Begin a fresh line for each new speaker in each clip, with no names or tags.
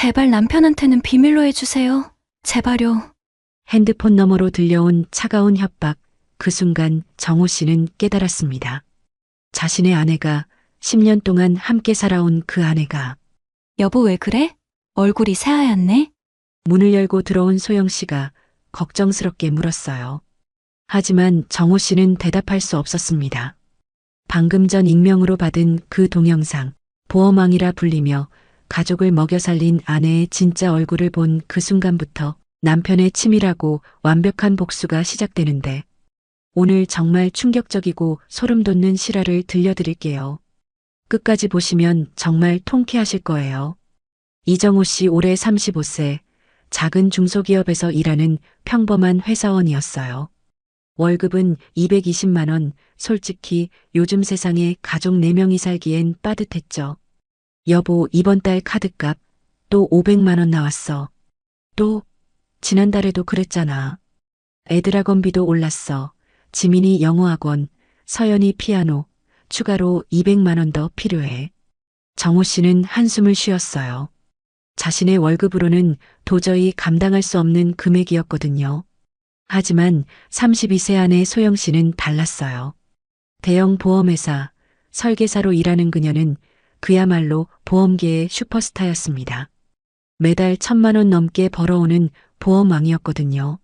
제발 남편한테는 비밀로 해주세요. 제발요.
핸드폰 너머로 들려온 차가운 협박. 그 순간 정호 씨는 깨달았습니다. 자신의 아내가 10년 동안 함께 살아온 그 아내가
여보 왜 그래? 얼굴이 새하얗네?
문을 열고 들어온 소영 씨가 걱정스럽게 물었어요. 하지만 정호 씨는 대답할 수 없었습니다. 방금 전 익명으로 받은 그 동영상, 보험왕이라 불리며 가족을 먹여 살린 아내의 진짜 얼굴을 본 그 순간부터 남편의 치밀하고 완벽한 복수가 시작되는데, 오늘 정말 충격적이고 소름 돋는 실화를 들려드릴게요. 끝까지 보시면 정말 통쾌하실 거예요. 이정호 씨 올해 35세, 작은 중소기업에서 일하는 평범한 회사원이었어요. 월급은 220만 원, 솔직히 요즘 세상에 가족 4명이 살기엔 빠듯했죠. 여보, 이번 달 카드값 또 500만 원 나왔어. 또 지난달에도 그랬잖아. 애들 학원비도 올랐어. 지민이 영어학원, 서연이 피아노, 추가로 200만 원 더 필요해. 정호 씨는 한숨을 쉬었어요. 자신의 월급으로는 도저히 감당할 수 없는 금액이었거든요. 하지만 32세 아내 소영 씨는 달랐어요. 대형 보험회사, 설계사로 일하는 그녀는 그야말로 보험계의 슈퍼스타였습니다. 매달 1,000만 원 넘게 벌어오는 보험왕이었거든요.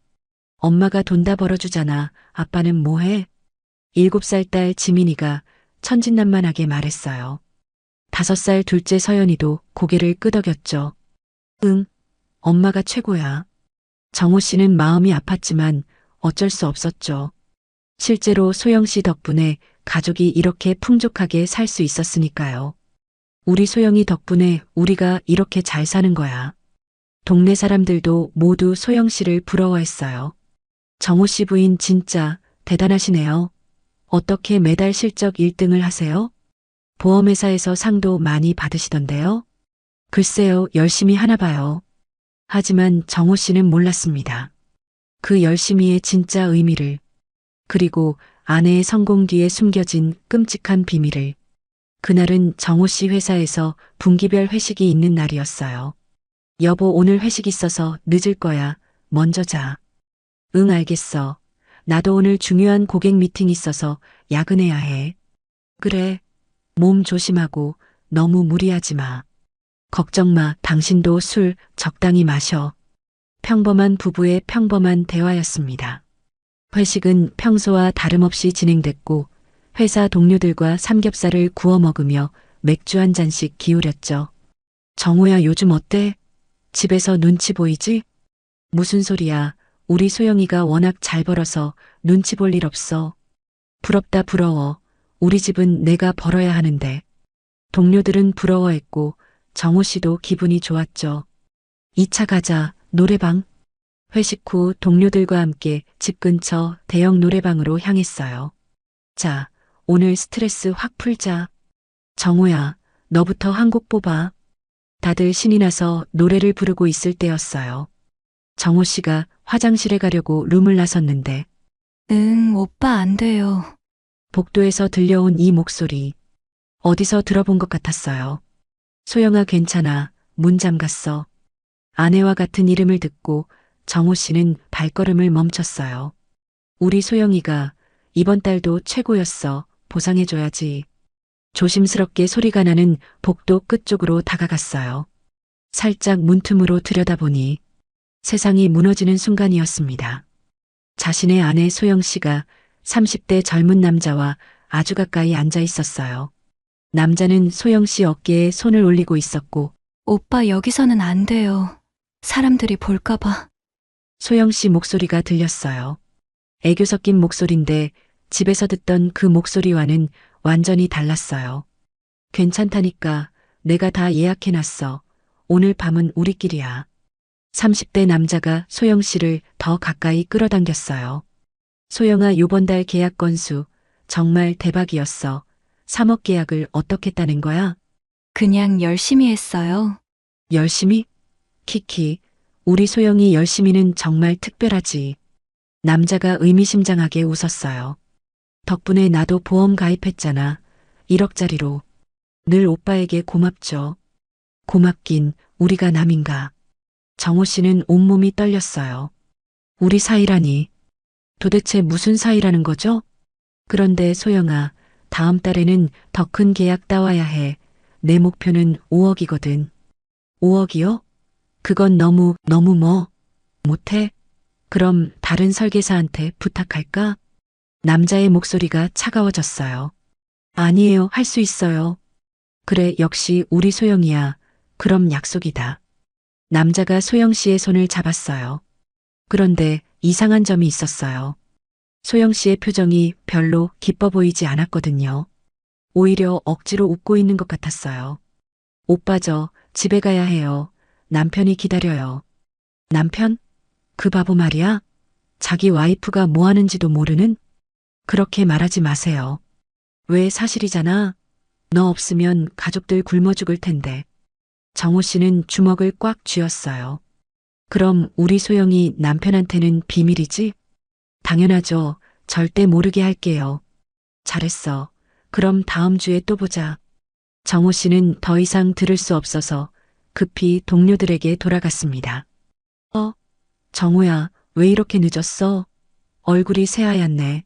엄마가 돈 다 벌어주잖아. 아빠는 뭐해? 7살 딸 지민이가 천진난만하게 말했어요. 5살 둘째 서연이도 고개를 끄덕였죠. 응, 엄마가 최고야. 정호 씨는 마음이 아팠지만 어쩔 수 없었죠. 실제로 소영 씨 덕분에 가족이 이렇게 풍족하게 살 수 있었으니까요. 우리 소영이 덕분에 우리가 이렇게 잘 사는 거야. 동네 사람들도 모두 소영 씨를 부러워했어요. 정호 씨 부인 진짜 대단하시네요. 어떻게 매달 실적 1등을 하세요? 보험회사에서 상도 많이 받으시던데요? 글쎄요, 열심히 하나 봐요. 하지만 정호 씨는 몰랐습니다. 그 열심히의 진짜 의미를, 그리고 아내의 성공 뒤에 숨겨진 끔찍한 비밀을. 그날은 정호 씨 회사에서 분기별 회식이 있는 날이었어요. 여보, 오늘 회식 있어서 늦을 거야. 먼저 자. 응, 알겠어. 나도 오늘 중요한 고객 미팅 있어서 야근해야 해. 그래. 몸 조심하고 너무 무리하지 마. 걱정 마. 당신도 술 적당히 마셔. 평범한 부부의 평범한 대화였습니다. 회식은 평소와 다름없이 진행됐고, 회사 동료들과 삼겹살을 구워 먹으며 맥주 한 잔씩 기울였죠. 정호야, 요즘 어때? 집에서 눈치 보이지? 무슨 소리야. 우리 소영이가 워낙 잘 벌어서 눈치 볼 일 없어. 부럽다, 부러워. 우리 집은 내가 벌어야 하는데. 동료들은 부러워했고 정호 씨도 기분이 좋았죠. 2차 가자, 노래방. 회식 후 동료들과 함께 집 근처 대형 노래방으로 향했어요. 자, 오늘 스트레스 확 풀자. 정호야, 너부터 한 곡 뽑아. 다들 신이 나서 노래를 부르고 있을 때였어요. 정호 씨가 화장실에 가려고 룸을 나섰는데,
응, 오빠 안 돼요.
복도에서 들려온 이 목소리. 어디서 들어본 것 같았어요. 소영아, 괜찮아. 문 잠갔어. 아내와 같은 이름을 듣고 정호 씨는 발걸음을 멈췄어요. 우리 소영이가 이번 달도 최고였어. 보상해줘야지. 조심스럽게 소리가 나는 복도 끝쪽으로 다가갔어요. 살짝 문틈으로 들여다보니 세상이 무너지는 순간이었습니다. 자신의 아내 소영 씨가 30대 젊은 남자와 아주 가까이 앉아 있었어요. 남자는 소영 씨 어깨에 손을 올리고 있었고,
오빠 여기서는 안 돼요. 사람들이 볼까봐.
소영 씨 목소리가 들렸어요. 애교 섞인 목소리인데 집에서 듣던 그 목소리와는 완전히 달랐어요. 괜찮다니까. 내가 다 예약해놨어. 오늘 밤은 우리끼리야. 30대 남자가 소영 씨를 더 가까이 끌어당겼어요. 소영아, 요번 달 계약 건수 정말 대박이었어. 3억 계약을 어떻게 따는 거야?
그냥 열심히 했어요.
열심히? 키키, 우리 소영이 열심히는 정말 특별하지. 남자가 의미심장하게 웃었어요. 덕분에 나도 보험 가입했잖아. 1억짜리로. 늘 오빠에게 고맙죠. 고맙긴 우리가 남인가? 정호 씨는 온몸이 떨렸어요. 우리 사이라니. 도대체 무슨 사이라는 거죠? 그런데 소영아, 다음 달에는 더 큰 계약 따와야 해. 내 목표는 5억이거든. 5억이요? 그건 너무 못해? 그럼 다른 설계사한테 부탁할까? 남자의 목소리가 차가워졌어요. 아니에요, 할 수 있어요. 그래, 역시 우리 소영이야. 그럼 약속이다. 남자가 소영 씨의 손을 잡았어요. 그런데 이상한 점이 있었어요. 소영 씨의 표정이 별로 기뻐 보이지 않았거든요. 오히려 억지로 웃고 있는 것 같았어요. 오빠 저 집에 가야 해요. 남편이 기다려요. 남편? 그 바보 말이야? 자기 와이프가 뭐 하는지도 모르는? 그렇게 말하지 마세요. 왜 사실이잖아. 너 없으면 가족들 굶어 죽을 텐데. 정호 씨는 주먹을 꽉 쥐었어요. 그럼 우리 소영이 남편한테는 비밀이지? 당연하죠. 절대 모르게 할게요. 잘했어. 그럼 다음 주에 또 보자. 정호 씨는 더 이상 들을 수 없어서 급히 동료들에게 돌아갔습니다. 정호야, 왜 이렇게 늦었어? 얼굴이 새하얗네.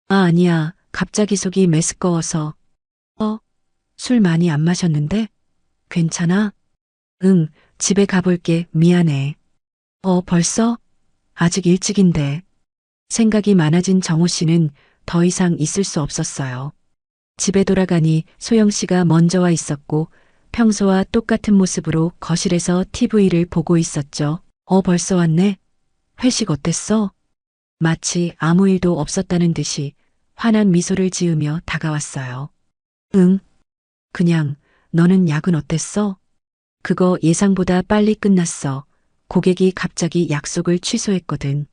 아니야. 갑자기 속이 메스꺼워서. 술 많이 안 마셨는데? 괜찮아? 응, 집에 가볼게. 미안해. 벌써? 아직 일찍인데. 생각이 많아진 정호 씨는 더 이상 있을 수 없었어요. 집에 돌아가니 소영 씨가 먼저 와 있었고 평소와 똑같은 모습으로 거실에서 TV를 보고 있었죠. 벌써 왔네? 회식 어땠어? 마치 아무 일도 없었다는 듯이 환한 미소를 지으며 다가왔어요. 응, 그냥 너는 야근 어땠어? 그거 예상보다 빨리 끝났어. 고객이 갑자기 약속을 취소했거든.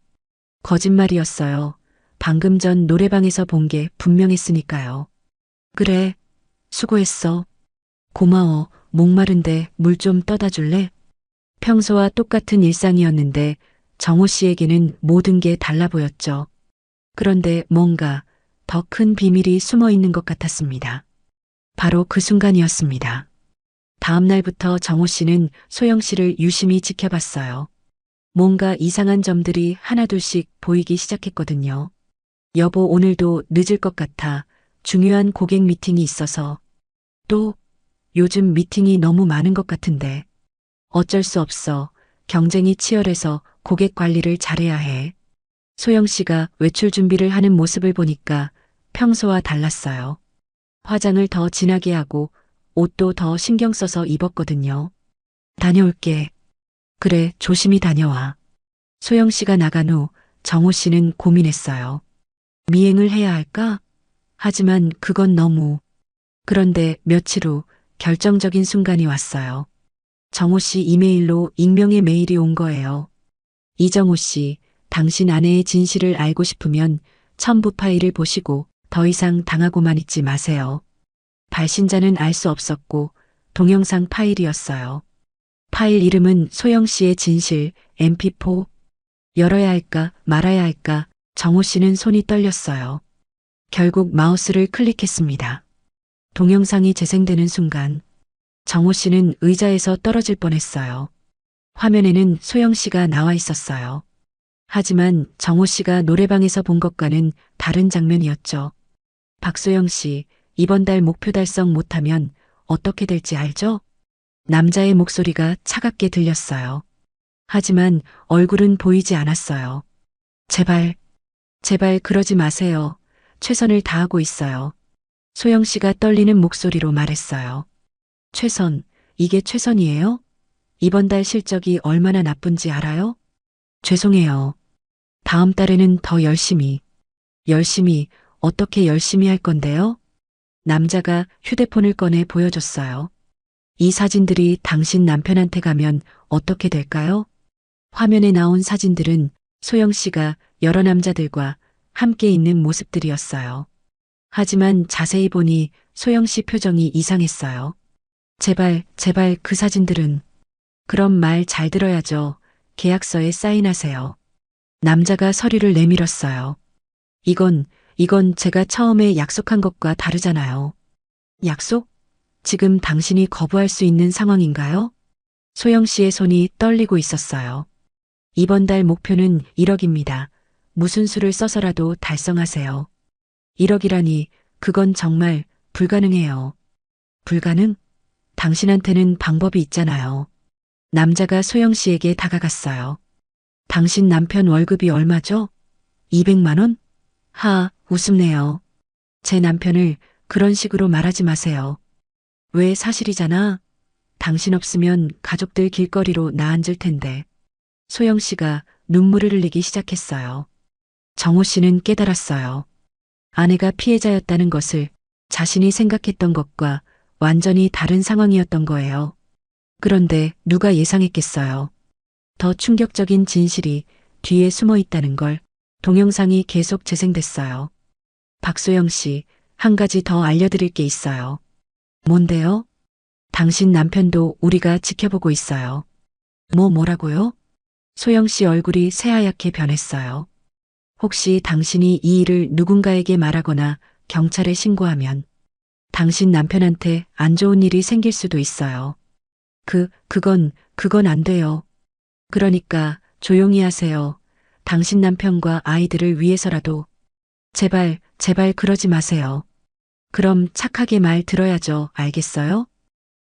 거짓말이었어요. 방금 전 노래방에서 본 게 분명했으니까요. 그래, 수고했어. 고마워. 목마른데 물 좀 떠다 줄래? 평소와 똑같은 일상이었는데 정호 씨에게는 모든 게 달라 보였죠. 그런데 뭔가 더 큰 비밀이 숨어 있는 것 같았습니다. 바로 그 순간이었습니다. 다음 날부터 정호 씨는 소영 씨를 유심히 지켜봤어요. 뭔가 이상한 점들이 하나둘씩 보이기 시작했거든요. 여보, 오늘도 늦을 것 같아. 중요한 고객 미팅이 있어서. 또, 요즘 미팅이 너무 많은 것 같은데. 어쩔 수 없어. 경쟁이 치열해서 고객 관리를 잘해야 해. 소영 씨가 외출 준비를 하는 모습을 보니까 평소와 달랐어요. 화장을 더 진하게 하고 옷도 더 신경 써서 입었거든요. 다녀올게. 그래, 조심히 다녀와. 소영 씨가 나간 후 정호 씨는 고민했어요. 미행을 해야 할까? 하지만 그건 너무. 그런데 며칠 후 결정적인 순간이 왔어요. 정호 씨 이메일로 익명의 메일이 온 거예요. 이정호 씨, 당신 아내의 진실을 알고 싶으면 첨부 파일을 보시고 더 이상 당하고만 있지 마세요. 발신자는 알 수 없었고 동영상 파일이었어요. 파일 이름은 소영 씨의 진실, MP4. 열어야 할까 말아야 할까 정호 씨는 손이 떨렸어요. 결국 마우스를 클릭했습니다. 동영상이 재생되는 순간 정호 씨는 의자에서 떨어질 뻔했어요. 화면에는 소영 씨가 나와 있었어요. 하지만 정호 씨가 노래방에서 본 것과는 다른 장면이었죠. 박소영 씨, 이번 달 목표 달성 못하면 어떻게 될지 알죠? 남자의 목소리가 차갑게 들렸어요. 하지만 얼굴은 보이지 않았어요. 제발, 제발 그러지 마세요. 최선을 다하고 있어요. 소영 씨가 떨리는 목소리로 말했어요. 최선, 이게 최선이에요? 이번 달 실적이 얼마나 나쁜지 알아요? 죄송해요. 다음 달에는 더 열심히. 열심히, 어떻게 열심히 할 건데요? 남자가 휴대폰을 꺼내 보여줬어요. 이 사진들이 당신 남편한테 가면 어떻게 될까요? 화면에 나온 사진들은 소영 씨가 여러 남자들과 함께 있는 모습들이었어요. 하지만 자세히 보니 소영 씨 표정이 이상했어요. 제발, 제발 그 사진들은. 그럼 말 잘 들어야죠. 계약서에 사인하세요. 남자가 서류를 내밀었어요. 이건 제가 처음에 약속한 것과 다르잖아요. 약속? 지금 당신이 거부할 수 있는 상황인가요? 소영 씨의 손이 떨리고 있었어요. 이번 달 목표는 1억입니다. 무슨 수를 써서라도 달성하세요. 1억이라니 그건 정말 불가능해요. 불가능? 당신한테는 방법이 있잖아요. 남자가 소영 씨에게 다가갔어요. 당신 남편 월급이 얼마죠? 200만 원? 웃음네요. 제 남편을 그런 식으로 말하지 마세요. 왜 사실이잖아. 당신 없으면 가족들 길거리로 나앉을 텐데. 소영 씨가 눈물을 흘리기 시작했어요. 정호 씨는 깨달았어요. 아내가 피해자였다는 것을 자신이 생각했던 것과 완전히 다른 상황이었던 거예요. 그런데 누가 예상했겠어요. 더 충격적인 진실이 뒤에 숨어 있다는 걸. 동영상이 계속 재생됐어요. 박소영 씨, 한 가지 더 알려드릴 게 있어요. 뭔데요? 당신 남편도 우리가 지켜보고 있어요. 뭐라고요? 소영 씨 얼굴이 새하얗게 변했어요. 혹시 당신이 이 일을 누군가에게 말하거나 경찰에 신고하면 당신 남편한테 안 좋은 일이 생길 수도 있어요. 그건 안 돼요. 그러니까 조용히 하세요. 당신 남편과 아이들을 위해서라도. 제발 그러지 마세요. 그럼 착하게 말 들어야죠. 알겠어요?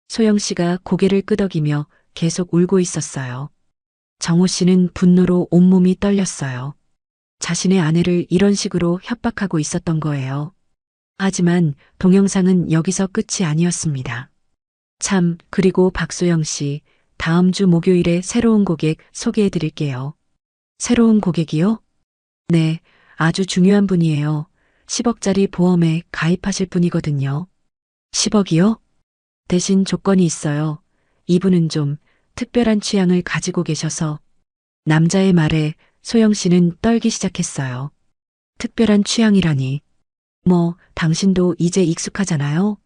소영 씨가 고개를 끄덕이며 계속 울고 있었어요. 정호 씨는 분노로 온몸이 떨렸어요. 자신의 아내를 이런 식으로 협박하고 있었던 거예요. 하지만 동영상은 여기서 끝이 아니었습니다. 그리고 박소영 씨, 다음 주 목요일에 새로운 고객 소개해 드릴게요. 새로운 고객이요? 네, 아주 중요한 분이에요. 10억짜리 보험에 가입하실 분이거든요. 10억이요? 대신 조건이 있어요. 이분은 좀 특별한 취향을 가지고 계셔서. 남자의 말에 소영 씨는 떨기 시작했어요. 특별한 취향이라니. 당신도 이제 익숙하잖아요.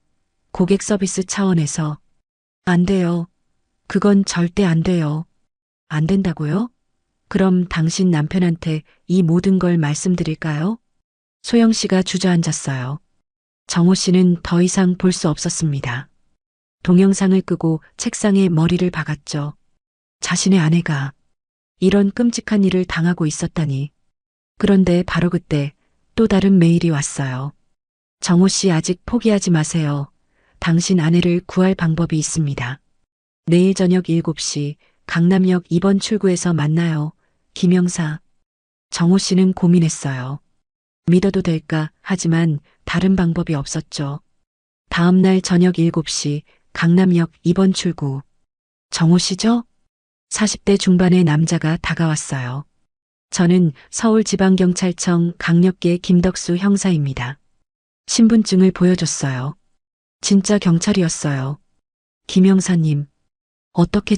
고객 서비스 차원에서. 안 돼요. 그건 절대 안 돼요. 안 된다고요? 그럼 당신 남편한테 이 모든 걸 말씀드릴까요? 소영 씨가 주저앉았어요. 정호 씨는 더 이상 볼 수 없었습니다. 동영상을 끄고 책상에 머리를 박았죠. 자신의 아내가 이런 끔찍한 일을 당하고 있었다니. 그런데 바로 그때 또 다른 메일이 왔어요. 정호 씨 아직 포기하지 마세요. 당신 아내를 구할 방법이 있습니다. 내일 저녁 7시 강남역 2번 출구에서 만나요. 김영사. 정호 씨는 고민했어요. 믿어도 될까? 하지만 다른 방법이 없었죠. 다음 날 저녁 7시 강남역 2번 출구. 정호 씨죠? 40대 중반의 남자가 다가왔어요. 저는 서울지방경찰청 강력계 김덕수 형사입니다. 신분증을 보여줬어요. 진짜 경찰이었어요. 김 형사님, 어떻게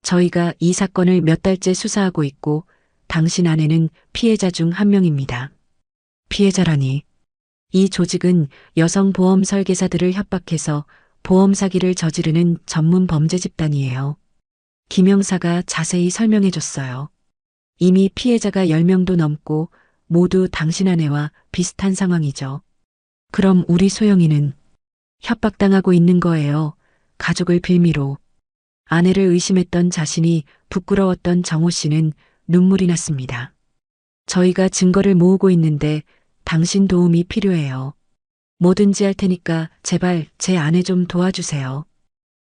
저희가 이 사건을 몇 달째 수사하고 있고 당신 아내는 피해자 중 한 명입니다. 피해자라니. 이 조직은 여성 보험 설계사들을 협박해서 보험 사기를 저지르는 전문 범죄 집단이에요. 김 형사가 자세히 설명해 줬어요. 이미 피해자가 10명도 넘고 모두 당신 아내와 비슷한 상황이죠. 그럼 우리 소영이는 협박당하고 있는 거예요. 가족을 빌미로. 아내를 의심했던 자신이 부끄러웠던 정호 씨는 눈물이 났습니다. 저희가 증거를 모으고 있는데 당신 도움이 필요해요. 뭐든지 할 테니까 제발 제 아내 좀 도와주세요.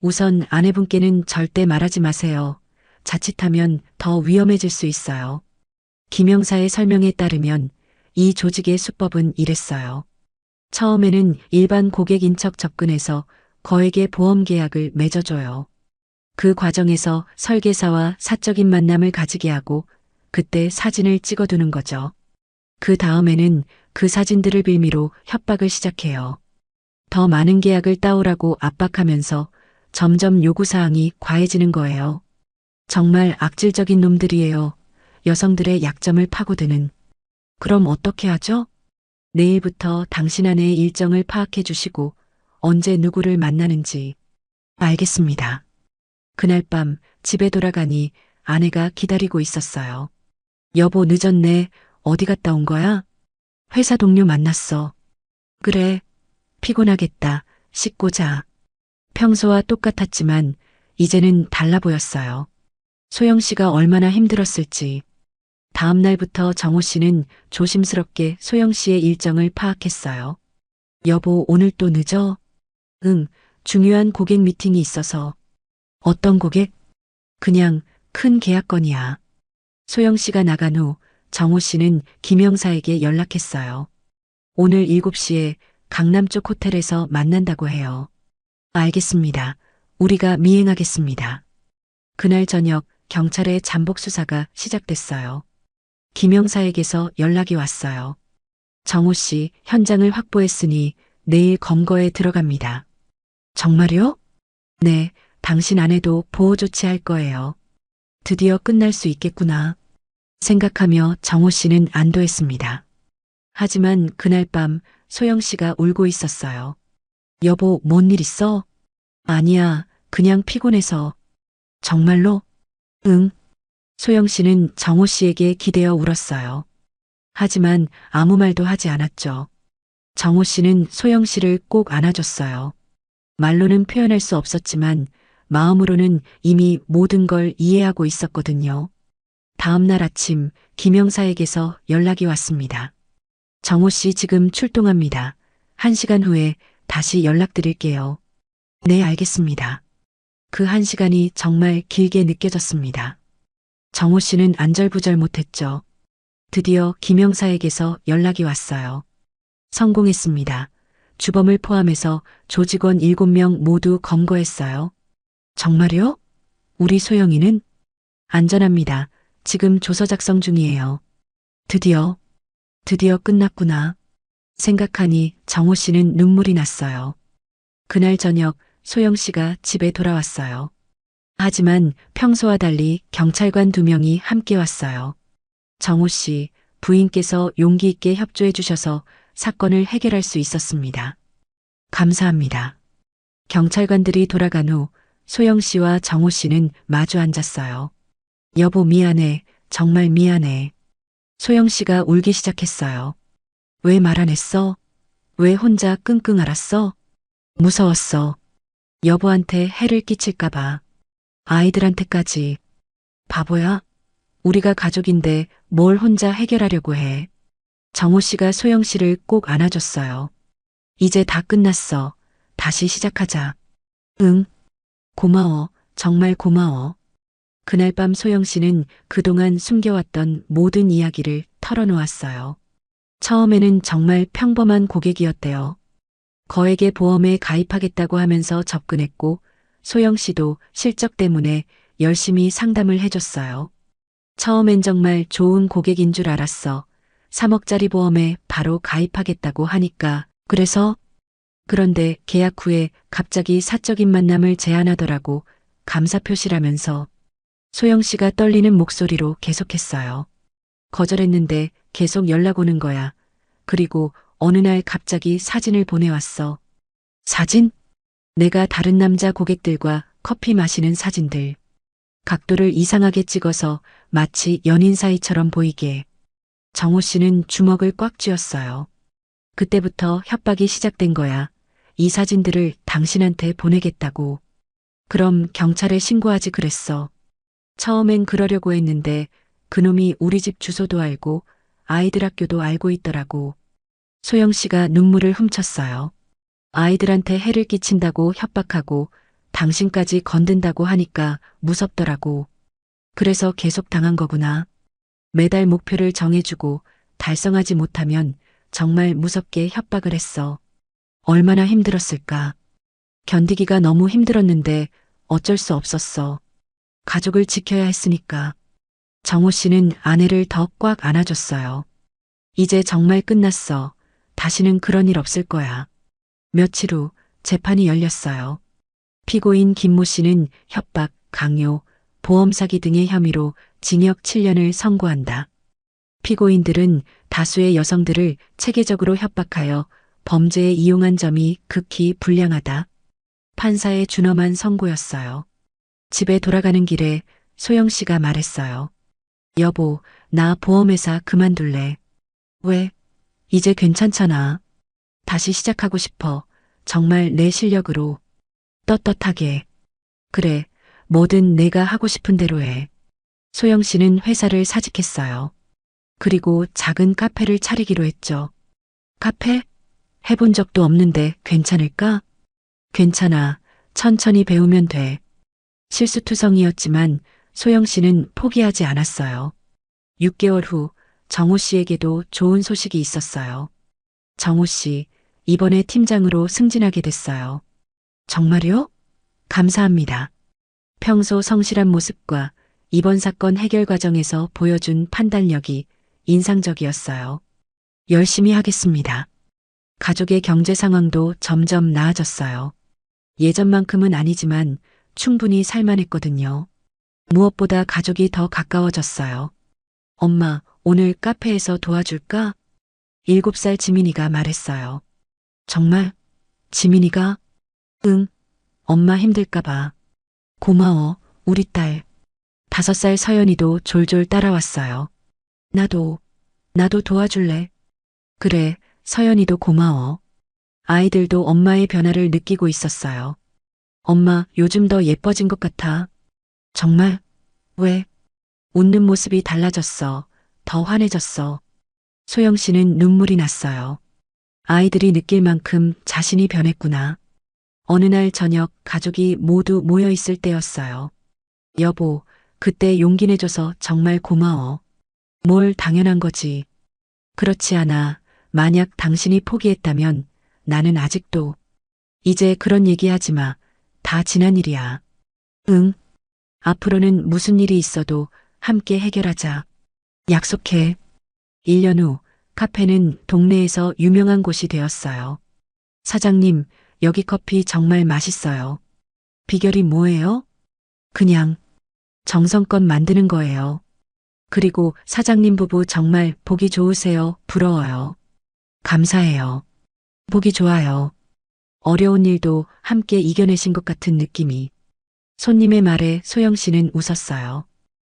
우선 아내분께는 절대 말하지 마세요. 자칫하면 더 위험해질 수 있어요. 김 형사의 설명에 따르면 이 조직의 수법은 이랬어요. 처음에는 일반 고객인 척 접근해서 거액의 보험 계약을 맺어줘요. 그 과정에서 설계사와 사적인 만남을 가지게 하고 그때 사진을 찍어두는 거죠. 그 다음에는 그 사진들을 빌미로 협박을 시작해요. 더 많은 계약을 따오라고 압박하면서 점점 요구사항이 과해지는 거예요. 정말 악질적인 놈들이에요. 여성들의 약점을 파고드는. 그럼 어떻게 하죠? 내일부터 당신 아내의 일정을 파악해 주시고 언제 누구를 만나는지. 알겠습니다. 그날 밤 집에 돌아가니 아내가 기다리고 있었어요. 여보 늦었네. 어디 갔다 온 거야? 회사 동료 만났어. 그래. 피곤하겠다. 씻고 자. 평소와 똑같았지만 이제는 달라 보였어요. 소영 씨가 얼마나 힘들었을지. 다음 날부터 정호 씨는 조심스럽게 소영 씨의 일정을 파악했어요. 여보, 오늘 또 늦어? 응, 중요한 고객 미팅이 있어서. 어떤 고객? 그냥 큰 계약건이야. 소영 씨가 나간 후 정호 씨는 김영사에게 연락했어요. 오늘 7시에 강남 쪽 호텔에서 만난다고 해요. 알겠습니다. 우리가 미행하겠습니다. 그날 저녁 경찰의 잠복 수사가 시작됐어요. 김영사에게서 연락이 왔어요. 정호 씨 현장을 확보했으니 내일 검거에 들어갑니다. 정말요? 네, 당신 아내도 보호 조치할 거예요. 드디어 끝날 수 있겠구나. 생각하며 정호 씨는 안도했습니다. 하지만 그날 밤 소영 씨가 울고 있었어요. 여보, 뭔 일 있어? 아니야, 그냥 피곤해서. 정말로? 응. 소영 씨는 정호 씨에게 기대어 울었어요. 하지만 아무 말도 하지 않았죠. 정호 씨는 소영 씨를 꼭 안아줬어요. 말로는 표현할 수 없었지만 마음으로는 이미 모든 걸 이해하고 있었거든요. 다음 날 아침 김영사에게서 연락이 왔습니다. 정호 씨 지금 출동합니다. 1시간 후에 다시 연락드릴게요. 네, 알겠습니다. 그 1시간이 정말 길게 느껴졌습니다. 정호 씨는 안절부절 못했죠. 드디어 김영사에게서 연락이 왔어요. 성공했습니다. 주범을 포함해서 조직원 7명 모두 검거했어요. 정말요? 우리 소영이는? 안전합니다. 지금 조서 작성 중이에요. 드디어 끝났구나. 생각하니 정호 씨는 눈물이 났어요. 그날 저녁 소영 씨가 집에 돌아왔어요. 하지만 평소와 달리 경찰관 2명이 함께 왔어요. 정호 씨, 부인께서 용기 있게 협조해 주셔서 사건을 해결할 수 있었습니다. 감사합니다. 경찰관들이 돌아간 후 소영 씨와 정호 씨는 마주 앉았어요. 여보, 미안해. 정말 미안해. 소영 씨가 울기 시작했어요. 왜 말 안 했어? 왜 혼자 끙끙 앓았어? 무서웠어. 여보한테 해를 끼칠까봐. 아이들한테까지. 바보야? 우리가 가족인데 뭘 혼자 해결하려고 해. 정호 씨가 소영 씨를 꼭 안아줬어요. 이제 다 끝났어. 다시 시작하자. 응. 고마워. 정말 고마워. 그날 밤 소영 씨는 그동안 숨겨왔던 모든 이야기를 털어놓았어요. 처음에는 정말 평범한 고객이었대요. 거액의 보험에 가입하겠다고 하면서 접근했고 소영 씨도 실적 때문에 열심히 상담을 해줬어요. 처음엔 정말 좋은 고객인 줄 알았어. 3억짜리 보험에 바로 가입하겠다고 하니까. 그런데 계약 후에 갑자기 사적인 만남을 제안하더라고. 감사 표시라면서. 소영 씨가 떨리는 목소리로 계속했어요. 거절했는데 계속 연락 오는 거야. 그리고 어느 날 갑자기 사진을 보내왔어. 사진? 내가 다른 남자 고객들과 커피 마시는 사진들. 각도를 이상하게 찍어서 마치 연인 사이처럼 보이게. 정호 씨는 주먹을 꽉 쥐었어요. 그때부터 협박이 시작된 거야. 이 사진들을 당신한테 보내겠다고. 그럼 경찰에 신고하지 그랬어. 처음엔 그러려고 했는데 그놈이 우리 집 주소도 알고 아이들 학교도 알고 있더라고. 소영 씨가 눈물을 훔쳤어요. 아이들한테 해를 끼친다고 협박하고 당신까지 건든다고 하니까 무섭더라고. 그래서 계속 당한 거구나. 매달 목표를 정해주고 달성하지 못하면 정말 무섭게 협박을 했어. 얼마나 힘들었을까. 견디기가 너무 힘들었는데 어쩔 수 없었어. 가족을 지켜야 했으니까. 정호 씨는 아내를 더 꽉 안아줬어요. 이제 정말 끝났어. 다시는 그런 일 없을 거야. 며칠 후 재판이 열렸어요. 피고인 김모 씨는 협박, 강요, 보험 사기 등의 혐의로 징역 7년을 선고한다. 피고인들은 다수의 여성들을 체계적으로 협박하여 범죄에 이용한 점이 극히 불량하다. 판사의 준엄한 선고였어요. 집에 돌아가는 길에 소영 씨가 말했어요. 여보, 나 보험회사 그만둘래. 왜? 이제 괜찮잖아. 다시 시작하고 싶어. 정말 내 실력으로. 떳떳하게. 그래, 뭐든 내가 하고 싶은 대로 해. 소영 씨는 회사를 사직했어요. 그리고 작은 카페를 차리기로 했죠. 카페? 해본 적도 없는데 괜찮을까? 괜찮아. 천천히 배우면 돼. 실수투성이었지만 소영 씨는 포기하지 않았어요. 6개월 후 정호 씨에게도 좋은 소식이 있었어요. 정호 씨, 이번에 팀장으로 승진하게 됐어요. 정말요? 감사합니다. 평소 성실한 모습과 이번 사건 해결 과정에서 보여준 판단력이 인상적이었어요. 열심히 하겠습니다. 가족의 경제 상황도 점점 나아졌어요. 예전만큼은 아니지만 충분히 살만했거든요. 무엇보다 가족이 더 가까워졌어요. 엄마, 오늘 카페에서 도와줄까? 7살 지민이가 말했어요. 정말? 지민이가? 응, 엄마 힘들까봐. 고마워, 우리 딸. 5살 서연이도 졸졸 따라왔어요. 나도 도와줄래? 그래, 서연이도 고마워. 아이들도 엄마의 변화를 느끼고 있었어요. 엄마, 요즘 더 예뻐진 것 같아. 정말? 왜? 웃는 모습이 달라졌어. 더 환해졌어. 소영 씨는 눈물이 났어요. 아이들이 느낄 만큼 자신이 변했구나. 어느 날 저녁 가족이 모두 모여 있을 때였어요. 여보, 그때 용기 내줘서 정말 고마워. 뭘 당연한 거지. 그렇지 않아. 만약 당신이 포기했다면 나는 아직도. 이제 그런 얘기하지 마. 다 지난 일이야. 응. 앞으로는 무슨 일이 있어도 함께 해결하자. 약속해. 1년 후 카페는 동네에서 유명한 곳이 되었어요. 사장님, 여기 커피 정말 맛있어요. 비결이 뭐예요? 그냥 정성껏 만드는 거예요. 그리고 사장님 부부 정말 보기 좋으세요. 부러워요. 감사해요. 보기 좋아요. 어려운 일도 함께 이겨내신 것 같은 느낌이. 손님의 말에 소영 씨는 웃었어요.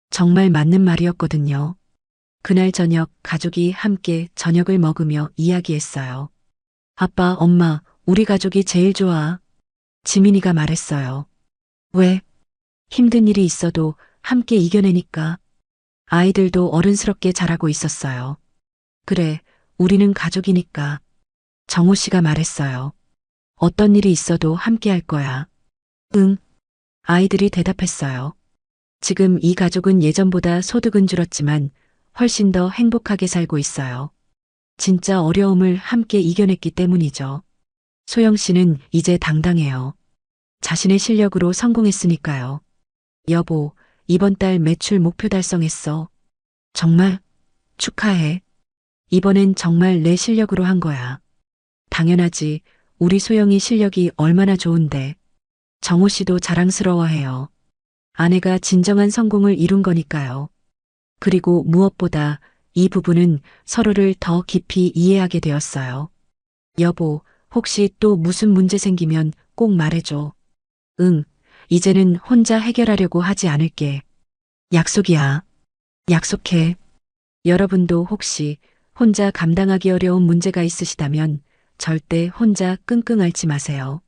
정말 맞는 말이었거든요. 그날 저녁 가족이 함께 저녁을 먹으며 이야기했어요. 아빠, 엄마, 우리 가족이 제일 좋아. 지민이가 말했어요. 왜? 힘든 일이 있어도 함께 이겨내니까. 아이들도 어른스럽게 자라고 있었어요. 그래, 우리는 가족이니까. 정호 씨가 말했어요. 어떤 일이 있어도 함께 할 거야. 응. 아이들이 대답했어요. 지금 이 가족은 예전보다 소득은 줄었지만 훨씬 더 행복하게 살고 있어요. 진짜 어려움을 함께 이겨냈기 때문이죠. 소영 씨는 이제 당당해요. 자신의 실력으로 성공했으니까요. 여보, 이번 달 매출 목표 달성했어. 정말? 축하해. 이번엔 정말 내 실력으로 한 거야. 당연하지. 우리 소영이 실력이 얼마나 좋은데. 정호 씨도 자랑스러워해요. 아내가 진정한 성공을 이룬 거니까요. 그리고 무엇보다 이 부부는 서로를 더 깊이 이해하게 되었어요. 여보, 혹시 또 무슨 문제 생기면 꼭 말해줘. 응, 이제는 혼자 해결하려고 하지 않을게. 약속이야. 약속해. 여러분도 혹시 혼자 감당하기 어려운 문제가 있으시다면 절대 혼자 끙끙 앓지 마세요.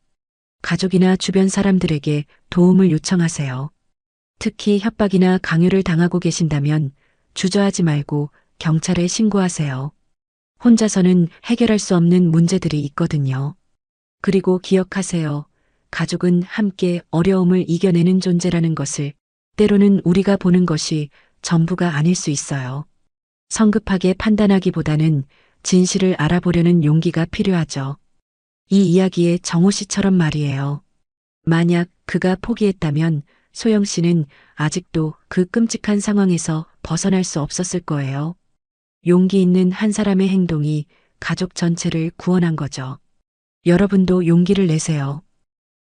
가족이나 주변 사람들에게 도움을 요청하세요. 특히 협박이나 강요를 당하고 계신다면 주저하지 말고 경찰에 신고하세요. 혼자서는 해결할 수 없는 문제들이 있거든요. 그리고 기억하세요. 가족은 함께 어려움을 이겨내는 존재라는 것을 때로는 우리가 보는 것이 전부가 아닐 수 있어요. 성급하게 판단하기보다는 진실을 알아보려는 용기가 필요하죠. 이 이야기의 정호 씨처럼 말이에요. 만약 그가 포기했다면 소영 씨는 아직도 그 끔찍한 상황에서 벗어날 수 없었을 거예요. 용기 있는 한 사람의 행동이 가족 전체를 구원한 거죠. 여러분도 용기를 내세요.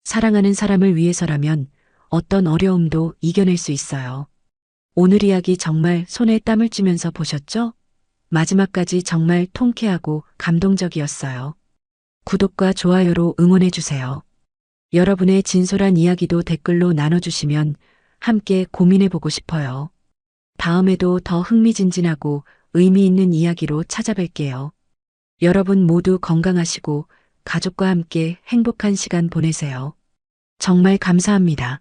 사랑하는 사람을 위해서라면 어떤 어려움도 이겨낼 수 있어요. 오늘 이야기 정말 손에 땀을 쥐면서 보셨죠? 마지막까지 정말 통쾌하고 감동적이었어요. 구독과 좋아요로 응원해주세요. 여러분의 진솔한 이야기도 댓글로 나눠주시면 함께 고민해보고 싶어요. 다음에도 더 흥미진진하고 의미 있는 이야기로 찾아뵐게요. 여러분 모두 건강하시고 가족과 함께 행복한 시간 보내세요. 정말 감사합니다.